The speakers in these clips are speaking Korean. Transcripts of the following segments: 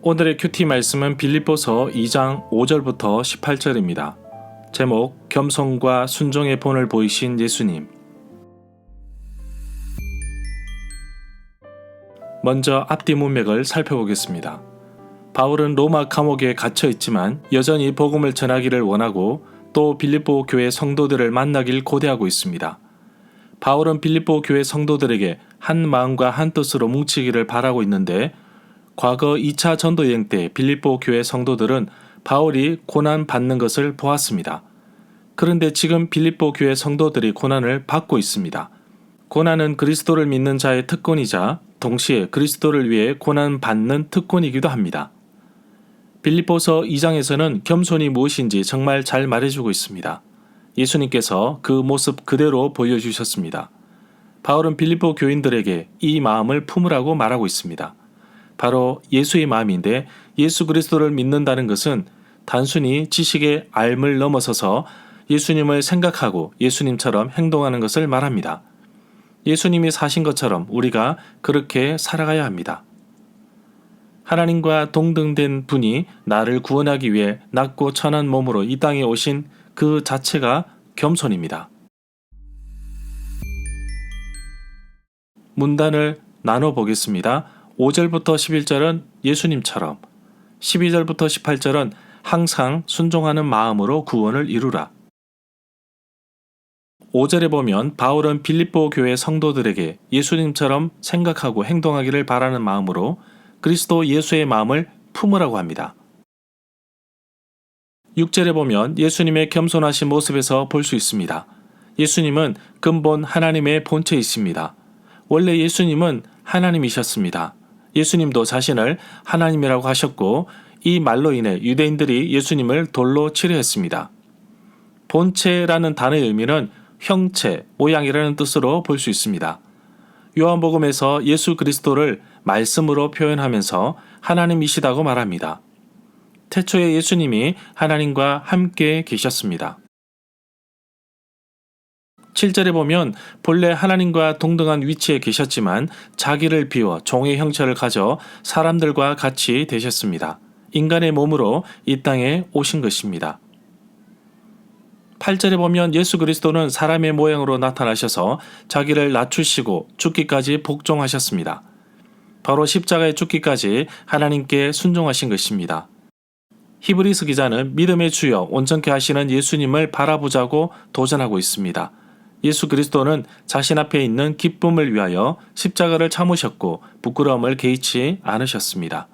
오늘의 큐티 말씀은 빌립보서 2장 5절부터 18절입니다. 제목, 겸손과 순종의 본을 보이신 예수님. 먼저 앞뒤 문맥을 살펴보겠습니다. 바울은 로마 감옥에 갇혀 있지만 여전히 복음을 전하기를 원하고 또 빌립보 교회 성도들을 만나길 고대하고 있습니다. 바울은 빌립보 교회 성도들에게 한 마음과 한 뜻으로 뭉치기를 바라고 있는데 과거 2차 전도 여행 때 빌립보 교회 성도들은 바울이 고난 받는 것을 보았습니다. 그런데 지금 빌립보 교회 성도들이 고난을 받고 있습니다. 고난은 그리스도를 믿는 자의 특권이자 동시에 그리스도를 위해 고난 받는 특권이기도 합니다. 빌립보서 2장에서는 겸손이 무엇인지 정말 잘 말해주고 있습니다. 예수님께서 그 모습 그대로 보여주셨습니다. 바울은 빌립보 교인들에게 이 마음을 품으라고 말하고 있습니다. 바로 예수의 마음인데 예수 그리스도를 믿는다는 것은 단순히 지식의 알을 넘어서서 예수님을 생각하고 예수님처럼 행동하는 것을 말합니다. 예수님이 사신 것처럼 우리가 그렇게 살아가야 합니다. 하나님과 동등된 분이 나를 구원하기 위해 낮고 천한 몸으로 이 땅에 오신 그 자체가 겸손입니다. 문단을 나눠보겠습니다. 5절부터 11절은 예수님처럼, 12절부터 18절은 항상 순종하는 마음으로 구원을 이루라. 5절에 보면 바울은 빌립보 교회 성도들에게 예수님처럼 생각하고 행동하기를 바라는 마음으로 그리스도 예수의 마음을 품으라고 합니다. 6절에 보면 예수님의 겸손하신 모습에서 볼 수 있습니다. 예수님은 근본 하나님의 본체이십니다. 원래 예수님은 하나님이셨습니다. 예수님도 자신을 하나님이라고 하셨고 이 말로 인해 유대인들이 예수님을 돌로 치려 했습니다. 본체라는 단어의 의미는 형체, 모양이라는 뜻으로 볼 수 있습니다. 요한복음에서 예수 그리스도를 말씀으로 표현하면서 하나님이시다고 말합니다. 태초에 예수님이 하나님과 함께 계셨습니다. 7절에 보면 본래 하나님과 동등한 위치에 계셨지만 자기를 비워 종의 형체를 가져 사람들과 같이 되셨습니다. 인간의 몸으로 이 땅에 오신 것입니다. 8절에 보면 예수 그리스도는 사람의 모양으로 나타나셔서 자기를 낮추시고 죽기까지 복종하셨습니다. 바로 십자가의 죽기까지 하나님께 순종하신 것입니다. 히브리서 기자는 믿음의 주여 온전케 하시는 예수님을 바라보자고 도전하고 있습니다. 예수 그리스도는 자신 앞에 있는 기쁨을 위하여 십자가를 참으셨고 부끄러움을 개의치 않으셨습니다.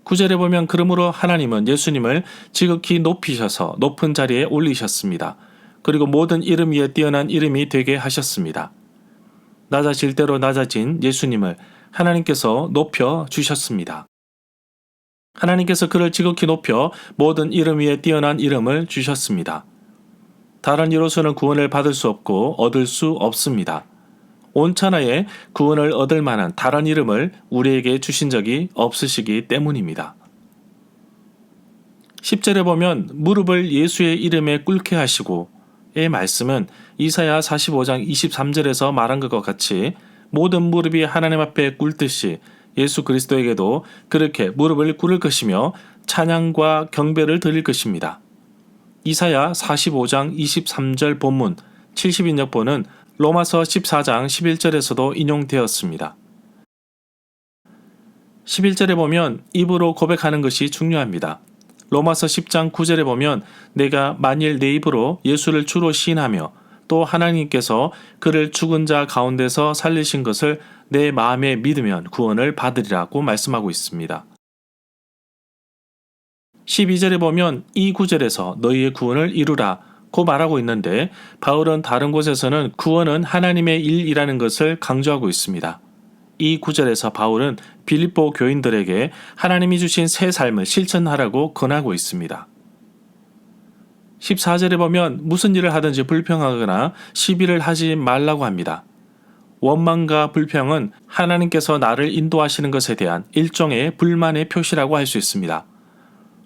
9절에 보면 그러므로 하나님은 예수님을 지극히 높이셔서 높은 자리에 올리셨습니다. 그리고 모든 이름 위에 뛰어난 이름이 되게 하셨습니다. 낮아질 대로 낮아진 예수님을 하나님께서 높여 주셨습니다. 하나님께서 그를 지극히 높여 모든 이름 위에 뛰어난 이름을 주셨습니다. 다른 이로서는 구원을 받을 수 없고 얻을 수 없습니다. 온 천하에 구원을 얻을 만한 다른 이름을 우리에게 주신 적이 없으시기 때문입니다. 10절에 보면 무릎을 예수의 이름에 꿇게 하시고 의 말씀은 이사야 45장 23절에서 말한 것과 같이 모든 무릎이 하나님 앞에 꿇듯이 예수 그리스도에게도 그렇게 무릎을 꿇을 것이며 찬양과 경배를 드릴 것입니다. 이사야 45장 23절 본문 70인역본은 로마서 14장 11절에서도 인용되었습니다. 11절에 보면 입으로 고백하는 것이 중요합니다. 로마서 10장 9절에 보면 내가 만일 내 입으로 예수를 주로 시인하며 또 하나님께서 그를 죽은 자 가운데서 살리신 것을 내 마음에 믿으면 구원을 받으리라고 말씀하고 있습니다. 12절에 보면 이 구절에서 너희의 구원을 이루라 고 말하고 있는데 바울은 다른 곳에서는 구원은 하나님의 일이라는 것을 강조하고 있습니다. 이 구절에서 바울은 빌립보 교인들에게 하나님이 주신 새 삶을 실천하라고 권하고 있습니다. 14절에 보면 무슨 일을 하든지 불평하거나 시비를 하지 말라고 합니다. 원망과 불평은 하나님께서 나를 인도하시는 것에 대한 일종의 불만의 표시라고 할 수 있습니다.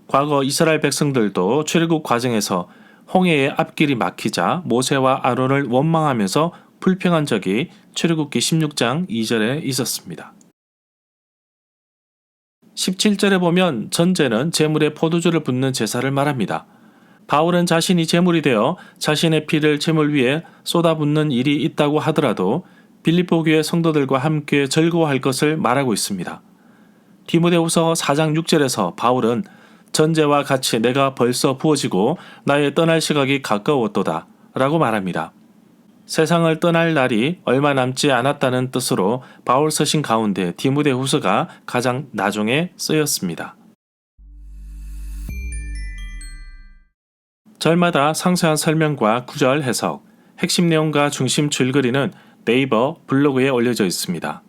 과거 이스라엘 백성들도 출애굽 과정에서 홍해의 앞길이 막히자 모세와 아론을 원망하면서 불평한 적이 출애굽기 16장 2절에 있었습니다. 17절에 보면 전제는 제물에 포도주를 붓는 제사를 말합니다. 바울은 자신이 제물이 되어 자신의 피를 제물 위에 쏟아붓는 일이 있다고 하더라도 빌립보 교회 성도들과 함께 즐거워할 것을 말하고 있습니다. 디모데후서 4장 6절에서 바울은 전제와 같이 내가 벌써 부어지고 나의 떠날 시각이 가까웠도다 라고 말합니다. 세상을 떠날 날이 얼마 남지 않았다는 뜻으로 바울 서신 가운데 디모데후서가 가장 나중에 쓰였습니다. 절마다 상세한 설명과 구절 해석, 핵심 내용과 중심 줄거리는 네이버 블로그에 올려져 있습니다.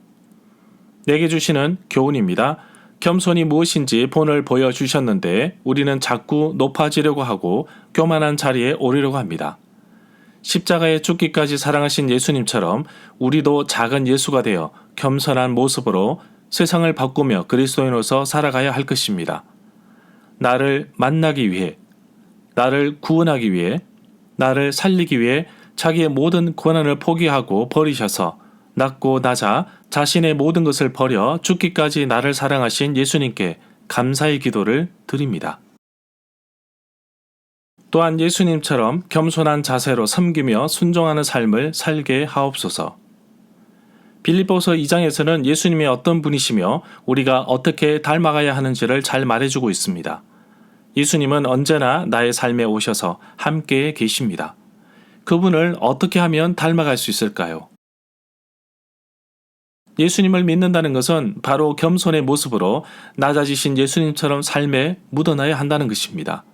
내게 주시는 교훈입니다. 겸손이 무엇인지 본을 보여주셨는데 우리는 자꾸 높아지려고 하고 교만한 자리에 오르려고 합니다. 십자가에 죽기까지 사랑하신 예수님처럼 우리도 작은 예수가 되어 겸손한 모습으로 세상을 바꾸며 그리스도인으로서 살아가야 할 것입니다. 나를 만나기 위해, 나를 구원하기 위해, 나를 살리기 위해 자기의 모든 권한을 포기하고 버리셔서 낮고 낮아 자신의 모든 것을 버려 죽기까지 나를 사랑하신 예수님께 감사의 기도를 드립니다. 또한 예수님처럼 겸손한 자세로 섬기며 순종하는 삶을 살게 하옵소서. 빌립보서 2장에서는 예수님이 어떤 분이시며 우리가 어떻게 닮아가야 하는지를 잘 말해주고 있습니다. 예수님은 언제나 나의 삶에 오셔서 함께 계십니다. 그분을 어떻게 하면 닮아갈 수 있을까요? 예수님을 믿는다는 것은 바로 겸손의 모습으로 낮아지신 예수님처럼 삶에 묻어나야 한다는 것입니다.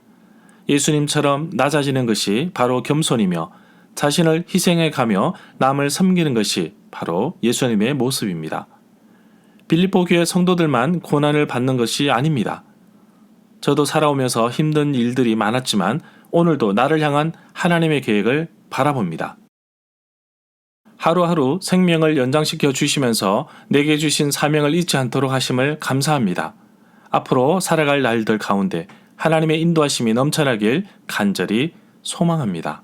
예수님처럼 낮아지는 것이 바로 겸손이며 자신을 희생해 가며 남을 섬기는 것이 바로 예수님의 모습입니다. 빌립보 교회 성도들만 고난을 받는 것이 아닙니다. 저도 살아오면서 힘든 일들이 많았지만 오늘도 나를 향한 하나님의 계획을 바라봅니다. 하루하루 생명을 연장시켜 주시면서 내게 주신 사명을 잊지 않도록 하심을 감사합니다. 앞으로 살아갈 날들 가운데 하나님의 인도하심이 넘쳐나길 간절히 소망합니다.